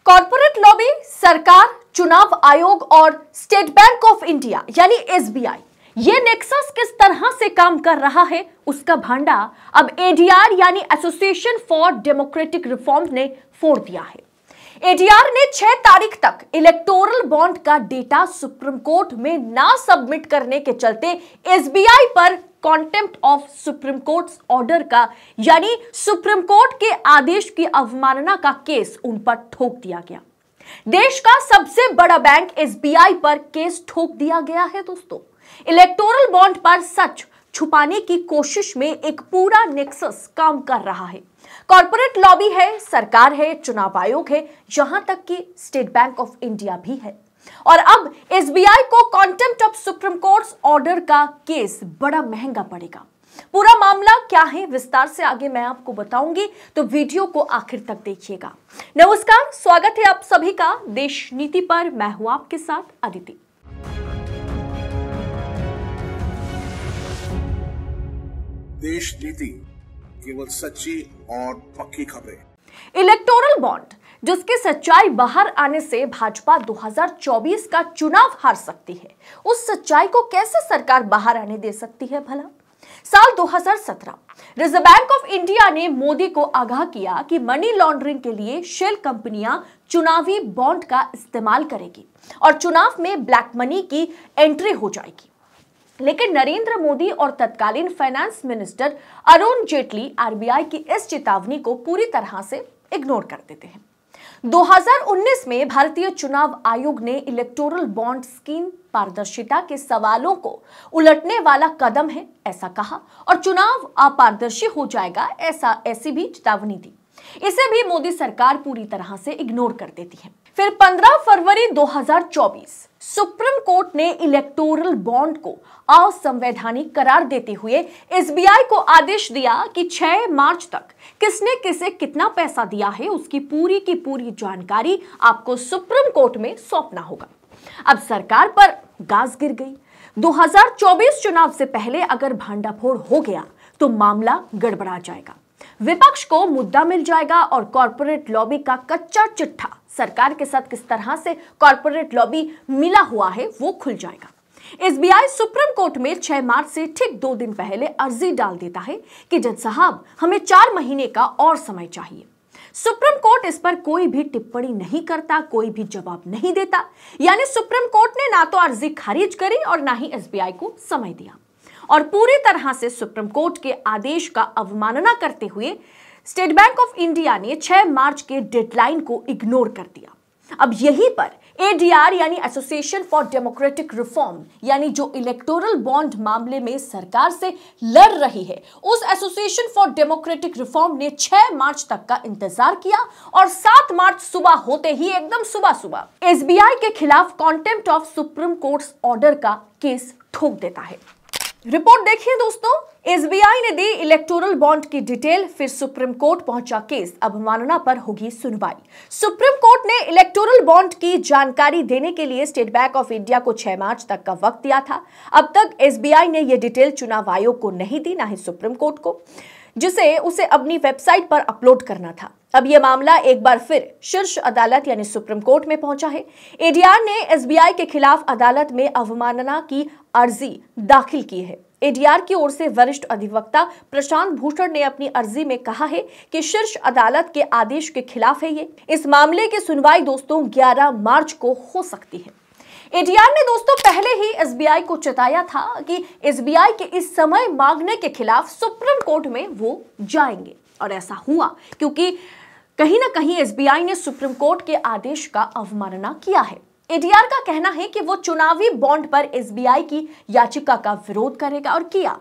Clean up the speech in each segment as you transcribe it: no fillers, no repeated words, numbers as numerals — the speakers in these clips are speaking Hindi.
कॉर्पोरेट लॉबी, सरकार, चुनाव आयोग और स्टेट बैंक ऑफ इंडिया यानी एसबीआई, ये नेक्सस किस तरह से काम कर रहा है उसका भांडा अब एडीआर यानी एसोसिएशन फॉर डेमोक्रेटिक रिफॉर्म ने फोड़ दिया है। एडीआर ने 6 तारीख तक इलेक्टोरल बॉन्ड का डेटा सुप्रीम कोर्ट में ना सबमिट करने के चलते एसबीआई पर contempt of supreme court order का यानी सुप्रीम कोर्ट के आदेश की अवमानना का केस उन पर ठोक दिया गया। देश का सबसे बड़ा बैंक एसबीआई पर केस ठोक दिया गया है। दोस्तों, इलेक्टोरल बॉन्ड पर सच छुपाने की कोशिश में एक पूरा नेक्सस काम कर रहा है। कॉर्पोरेट लॉबी है, सरकार है, चुनाव आयोग है, यहां तक कि स्टेट बैंक ऑफ इंडिया भी है। और अब एसबीआई को contempt of supreme court order का केस बड़ा महंगा पड़ेगा। पूरा मामला क्या है, विस्तार से आगे मैं आपको बताऊंगी, तो वीडियो को आखिर तक देखिएगा। नमस्कार, स्वागत है आप सभी का देश नीति पर। मैं हूं आपके साथ अदिति। देश नीति, केवल सच्ची और पक्की खबरें। इलेक्टोरल बॉन्ड, जिसकी सच्चाई बाहर आने से भाजपा 2024 का चुनाव हार सकती है, उस सच्चाई को कैसे सरकार बाहर आने दे सकती है भला? साल 2017 रिजर्व बैंक ऑफ इंडिया ने मोदी को आगाह किया कि मनी लॉन्ड्रिंग के लिए शेल कंपनियां चुनावी बॉन्ड का इस्तेमाल करेगी और चुनाव में ब्लैक मनी की एंट्री हो जाएगी। लेकिन नरेंद्र मोदी और तत्कालीन finance minister Arun Jaitley RBI की इस चेतावनी को पूरी तरह से इग्नोर कर देते हैं। 2019 में भारतीय चुनाव आयोग ने इलेक्टोरल बॉन्ड स्कीम पारदर्शिता के सवालों को उलटने वाला कदम है ऐसा कहा और चुनाव अपारदर्शी हो जाएगा ऐसी भी चेतावनी दी। इसे भी मोदी सरकार पूरी तरह से इग्नोर कर देती है। फिर 15 फरवरी 2024 सुप्रीम कोर्ट ने इलेक्टोरल बॉन्ड को असंवैधानिक करार देते हुए एसबीआई को आदेश दिया कि 6 मार्च तक किसने किसे कितना पैसा दिया है उसकी पूरी की पूरी जानकारी आपको सुप्रीम कोर्ट में सौंपना होगा। अब सरकार पर गाज गिर गई। 2024 चुनाव से पहले अगर भांडाफोड़ हो गया तो मामला गड़बड़ा जाएगा, विपक्ष को मुद्दा मिल जाएगा और कॉर्पोरेट लॉबी का कच्चा चिट्ठा सरकार के साथ किस तरह से कॉर्पोरेट लॉबी मिला हुआ है वो खुल जाएगा। एसबीआई सुप्रीम कोर्ट में 6 मार्च से ठीक 2 दिन पहले अर्जी डाल देता है कि जज साहब, हमें 4 महीने का और समय चाहिए। सुप्रीम कोर्ट इस पर कोई भी टिप्पणी नहीं करता, कोई भी जवाब नहीं देता। यानी सुप्रीम कोर्ट ने ना तो अर्जी खारिज करी और ना ही एसबीआई को समय दिया और पूरी तरह से सुप्रीम कोर्ट के आदेश का अवमानना करते हुए स्टेट बैंक ऑफ इंडिया ने 6 मार्च के डेडलाइन को इग्नोर कर दिया। अब यहीं पर एडीआर यानी एसोसिएशन फॉर डेमोक्रेटिक रिफॉर्म यानी जो इलेक्टोरल बॉन्ड मामले में सरकार से लड़ रही है, उस एसोसिएशन फॉर डेमोक्रेटिक रिफॉर्म ने 6 मार्च तक का इंतजार किया और 7 मार्च सुबह होते ही एकदम सुबह एसबीआई के खिलाफ contempt of supreme court order का केस ठोक देता है। रिपोर्ट देखिए दोस्तों, एसबीआई ने दी इलेक्टोरल बॉन्ड की डिटेल, फिर सुप्रीम कोर्ट पहुंचा केस, अवमानना पर होगी सुनवाई। सुप्रीम कोर्ट ने इलेक्टोरल बॉन्ड की जानकारी देने के लिए स्टेट बैंक ऑफ इंडिया को 6 मार्च तक का वक्त दिया था। अब तक एसबीआई ने यह डिटेल चुनाव आयोग को नहीं दी, ना ही सुप्रीम कोर्ट को, जिसे उसे अपनी वेबसाइट पर अपलोड करना था। अब यह मामला एक बार फिर शीर्ष अदालत यानी सुप्रीम कोर्ट में पहुंचा है। एडीआर ने एसबीआई के खिलाफ अदालत में अवमानना की अर्जी दाखिल की है। एडीआर की ओर से वरिष्ठ अधिवक्ता प्रशांत भूषण ने अपनी अर्जी में कहा है कि शीर्ष अदालत के आदेश के खिलाफ है ये। इस मामले की सुनवाई दोस्तों 11 मार्च को हो सकती है। एडीआर ने दोस्तों पहले ही एसबीआई को चेताया था कि एसबीआई के इस समय मांगने के खिलाफ सुप्रीम कोर्ट में वो जाएंगे और ऐसा हुआ क्योंकि कहीं ना कहीं एसबीआई ने सुप्रीम कोर्ट के आदेश का अवमानना किया है। एडीआर का कहना है कि वो चुनावी बॉन्ड पर एसबीआई की याचिका का विरोध करेगा और किया।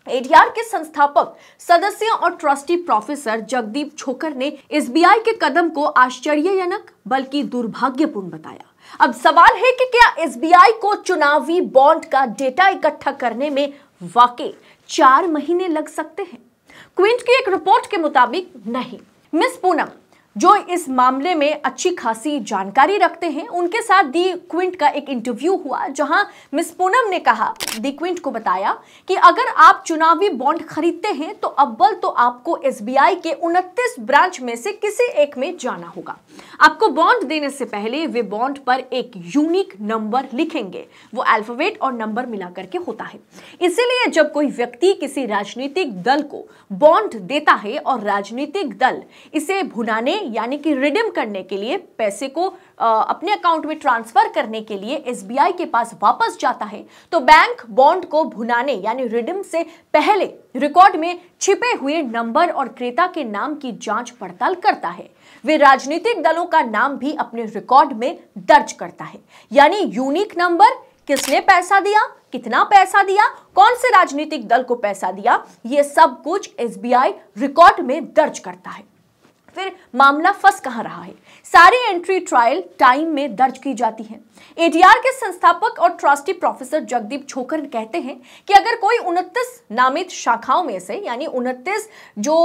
एडीआर के संस्थापक सदस्य और ट्रस्टी प्रोफेसर जगदीप छोकर ने एसबीआई के कदम को आश्चर्यजनक बल्कि दुर्भाग्यपूर्ण बताया। अब सवाल है कि क्या एसबीआई को चुनावी बॉन्ड का डेटा इकट्ठा करने में वाकई 4 महीने लग सकते हैं? क्विंट की एक रिपोर्ट के मुताबिक नहीं। मिस पूनम, जो इस मामले में अच्छी खासी जानकारी रखते हैं, उनके साथ दी क्विंट का एक इंटरव्यू हुआ जहां मिस पूनम ने कहा, दी क्विंट को बताया कि अगर आप चुनावी बॉन्ड खरीदते हैं तो अव्वल तो आपको एसबीआई के 29 ब्रांच में से किसी एक में जाना होगा। आपको बॉन्ड देने से पहले वे बॉन्ड पर एक यूनिक नंबर लिखेंगे, वो अल्फाबेट और नंबर मिलाकर के होता है। इसीलिए जब कोई व्यक्ति किसी राजनीतिक दल को बॉन्ड देता है और राजनीतिक दल इसे भुनाने यानी कि रिडीम करने के लिए पैसे को अपने अकाउंट में ट्रांसफर करने के लिए एसबीआई के पास वापस जाता है, तो बैंक बॉन्ड को भुनाने यानी रिडीम से पहले रिकॉर्ड में छिपे हुए नंबर और क्रेता के नाम की जांच पड़ताल करता है। वे राजनीतिक दलों का नाम भी अपने रिकॉर्ड में दर्ज करता है, यानी यूनिक नंबर, किसने पैसा दिया, कितना पैसा दिया, कौन से राजनीतिक दल को पैसा दिया, यह सब कुछ एसबीआई रिकॉर्ड में दर्ज करता है। फिर मामला फंस कहां रहा है? सारी एंट्री ट्रायल टाइम में दर्ज की जाती है। एडीआर के संस्थापक और ट्रस्टी प्रोफेसर जगदीप छोकर कहते हैं कि अगर कोई 29 नामित शाखाओं में से यानी 29 जो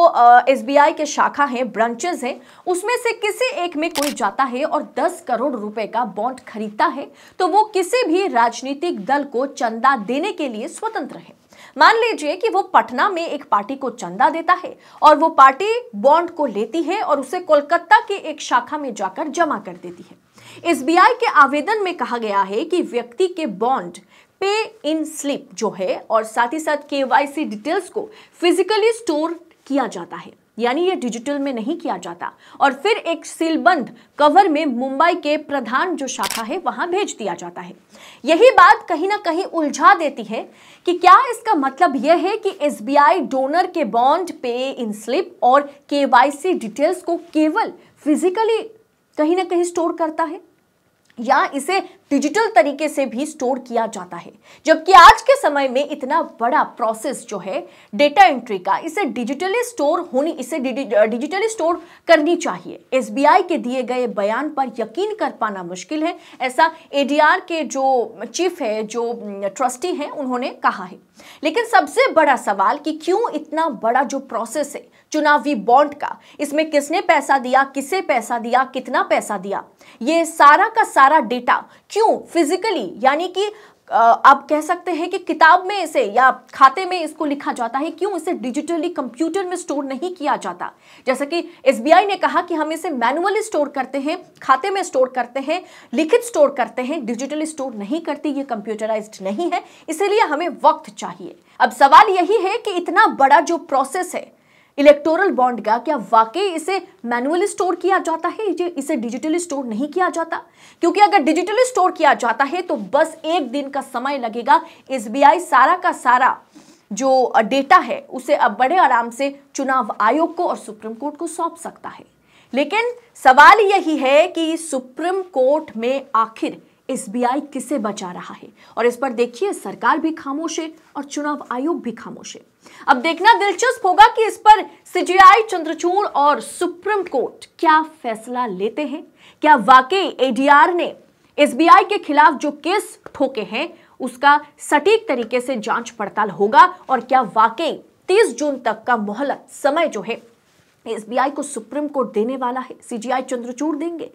एसबीआई के शाखा हैं, ब्रांचेस हैं, उसमें से किसी एक में कोई जाता है और 10 करोड़ रुपए का बॉन्ड खरीदता है तो वो किसी भी राजनीतिक दल को चंदा देने के लिए स्वतंत्र है। मान लीजिए कि वो पटना में एक पार्टी को चंदा देता है और वो पार्टी बॉन्ड को लेती है और उसे कोलकाता की एक शाखा में जाकर जमा कर देती है। एसबीआई के आवेदन में कहा गया है कि व्यक्ति के बॉन्ड पे इन स्लिप जो है और साथ ही साथ केवाईसी डिटेल्स को फिजिकली स्टोर किया जाता है, यानी ये डिजिटल में नहीं किया जाता, और फिर एक सीलबंद कवर में मुंबई के प्रधान जो शाखा है वहां भेज दिया जाता है। यही बात कहीं ना कहीं उलझा देती है कि क्या इसका मतलब यह है कि एसबीआई डोनर के बॉन्ड पे इन स्लिप और केवाईसी डिटेल्स को केवल फिजिकली कहीं ना कहीं स्टोर करता है या इसे डिजिटल तरीके से भी स्टोर किया जाता है, जबकि आज के समय में इतना बड़ा प्रोसेस जो है डेटा एंट्री का, इसे डिजिटली स्टोर करनी चाहिए। एसबीआई के दिए गए बयान पर यकीन कर पाना मुश्किल है, ऐसा एडीआर के जो चीफ है, जो ट्रस्टी हैं, उन्होंने कहा है। लेकिन सबसे बड़ा सवाल कि क्यों इतना बड़ा जो प्रोसेस है चुनावी बॉन्ड का, इसमें किसने पैसा दिया, किसे पैसा दिया, कितना पैसा दिया, ये सारा का सारा डेटा क्यों फिजिकली यानी कि आप कह सकते हैं कि किताब में इसे या खाते में इसको लिखा जाता है, क्यों इसे डिजिटली कंप्यूटर में स्टोर नहीं किया जाता? जैसा कि एसबीआई ने कहा कि हम इसे मैनुअली स्टोर करते हैं, खाते में स्टोर करते हैं, लिखित स्टोर करते हैं, डिजिटली स्टोर नहीं करते, ये कंप्यूटराइज्ड नहीं है, इसीलिए हमें वक्त चाहिए। अब सवाल यही है कि इतना बड़ा जो प्रोसेस है इलेक्टोरल बॉन्ड का, क्या वाकई इसे मैनुअली स्टोर किया जाता है, इसे डिजिटली स्टोर नहीं किया जाता? क्योंकि अगर डिजिटली स्टोर किया जाता है तो बस एक दिन का समय लगेगा, एसबीआई सारा का सारा जो डेटा है उसे अब बड़े आराम से चुनाव आयोग को और सुप्रीम कोर्ट को सौंप सकता है। लेकिन सवाल यही है कि सुप्रीम कोर्ट में आखिर एसबीआई किसे बचा रहा है, और इस पर देखिए सरकार भी खामोश है और चुनाव आयोग भी खामोश है। अब देखना दिलचस्प होगा कि इस पर सीजेआई, चंद्रचूड़ और सुप्रीम कोर्ट क्या फैसला लेते हैं। क्या वाकई एडीआर ने एसबीआई के खिलाफ जो केस ठोके हैं उसका सटीक तरीके से जांच पड़ताल होगा, और क्या वाकई 30 जून तक का मोहलत समय जो है एसबीआई को सुप्रीम कोर्ट देने वाला है, सीजेआई, चंद्रचूड़ देंगे?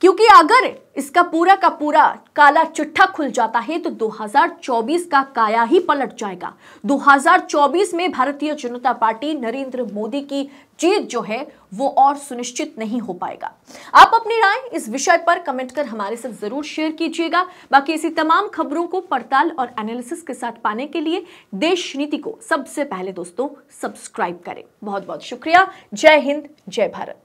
क्योंकि अगर इसका पूरा का पूरा काला चिट्ठा खुल जाता है तो 2024 का काया ही पलट जाएगा। 2024 में भारतीय जनता पार्टी नरेंद्र मोदी की जीत जो है वो और सुनिश्चित नहीं हो पाएगा। आप अपनी राय इस विषय पर कमेंट कर हमारे साथ जरूर शेयर कीजिएगा। बाकी ऐसी तमाम खबरों को पड़ताल और एनालिसिस के साथ पाने के लिए देश नीति को सबसे पहले दोस्तों सब्सक्राइब करें। बहुत बहुत शुक्रिया। जय हिंद, जय भारत।